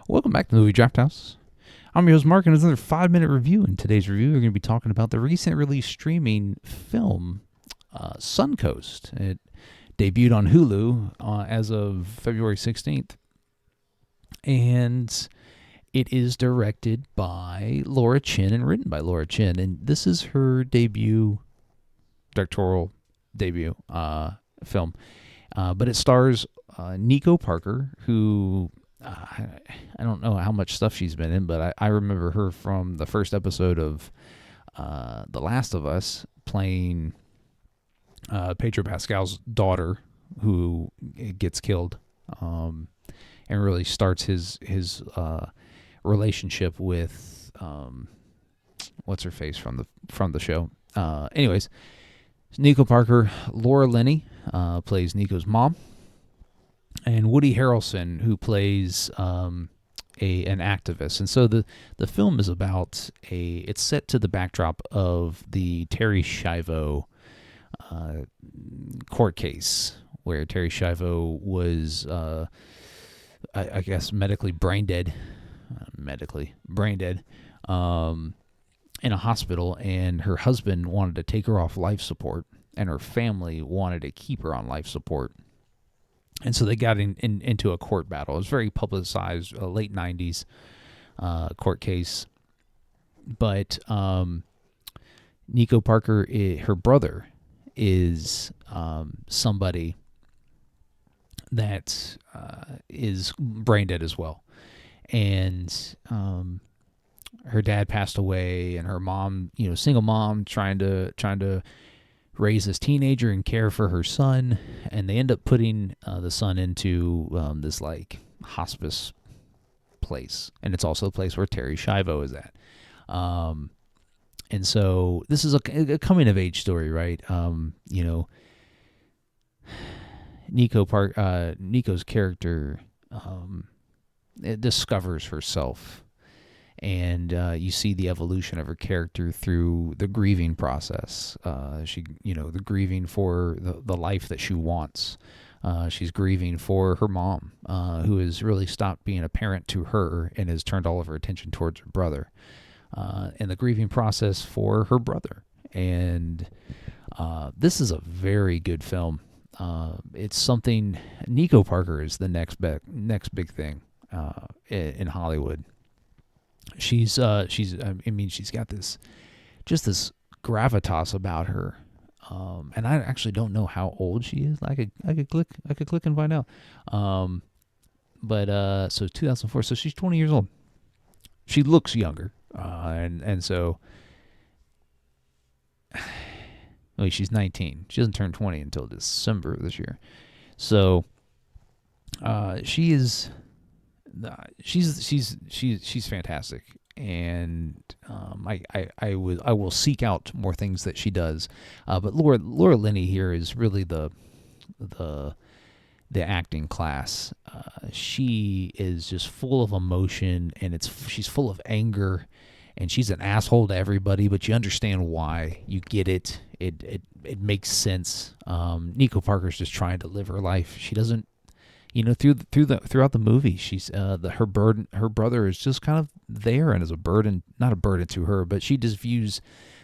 Welcome back to the Movie Draft House. I'm your host, Mark, and it's another 5-minute review. In today's review, we're going to be talking about the recent release streaming film, Suncoast. It debuted on Hulu as of February 16th, and it is directed by Laura Chin and written by Laura Chin, and this is her directorial debut film. But it stars Nico Parker, who... I don't know how much stuff she's been in, but I remember her from the first episode of The Last of Us, playing Pedro Pascal's daughter, who gets killed, and really starts his relationship with what's her face from the show. Anyways, Nico Parker. Laura Linney plays Nico's mom. And Woody Harrelson, who plays an activist. And so the film is about it's set to the backdrop of the Terry Schiavo court case, where Terry Schiavo was, I guess, medically brain dead, in a hospital, and her husband wanted to take her off life support, and her family wanted to keep her on life support. And so they got into a court battle. It was very publicized, late 90s court case. But Nico Parker, her brother, is somebody that is brain dead as well. And her dad passed away, and her mom, single mom, trying to raise this teenager and care for her son, and they end up putting the son into this like hospice place, and it's also a place where Terry Schiavo is at. And so this is a coming of age story, right? Nico's character discovers herself. And you see the evolution of her character through the grieving process. The grieving for the life that she wants. She's grieving for her mom, who has really stopped being a parent to her and has turned all of her attention towards her brother. And the grieving process for her brother. And this is a very good film. It's something. Nico Parker is the next big thing in Hollywood. She's got this gravitas about her, and I actually don't know how old she is. I could click and find out. So 2004, so she's 20 years old. She looks younger, and so she's 19. She doesn't turn 20 until December this year. So she's fantastic, and I will seek out more things that she does. But Laura Linney here is really the acting class. She is just full of emotion, and she's full of anger, and she's an asshole to everybody, but you understand why. You get it. It makes sense. Nico Parker's just trying to live her life. She doesn't. Throughout the movie, she's her brother is just kind of there and is a burden, not a burden to her, but she just views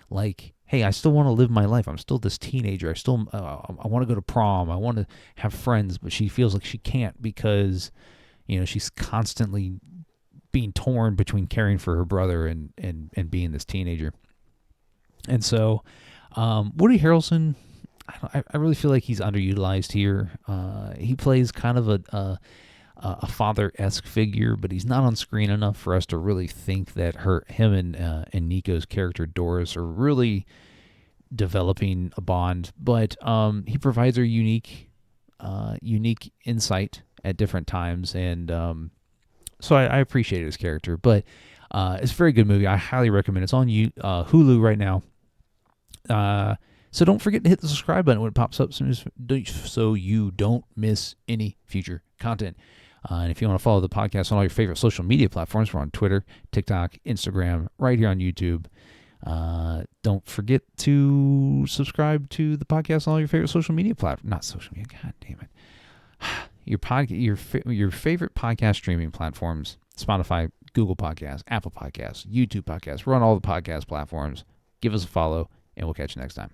like, hey, I still want to live my life. I'm still this teenager. I still I want to go to prom. I want to have friends, but she feels like she can't because she's constantly being torn between caring for her brother and being this teenager. And so Woody Harrelson, I really feel like he's underutilized here. He plays kind of a father-esque figure, but he's not on screen enough for us to really think that him and Nico's character Doris are really developing a bond. But he provides her unique insight at different times, and so I appreciate his character. But it's a very good movie. I highly recommend it. It's on Hulu right now. So don't forget to hit the subscribe button when it pops up so you don't miss any future content. And if you want to follow the podcast on all your favorite social media platforms, we're on Twitter, TikTok, Instagram, right here on YouTube. Don't forget to subscribe to the podcast on all your favorite social media platforms. Not social media, god damn it. Your favorite podcast streaming platforms. Spotify, Google Podcasts, Apple Podcasts, YouTube Podcasts. We're on all the podcast platforms. Give us a follow, and we'll catch you next time.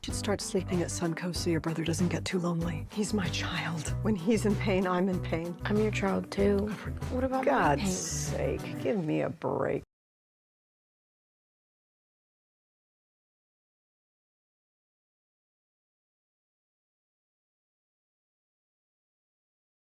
You should start sleeping at Suncoast so your brother doesn't get too lonely. He's my child. When he's in pain, I'm in pain. I'm your child too. For What about my God's pain? sake, give me a break.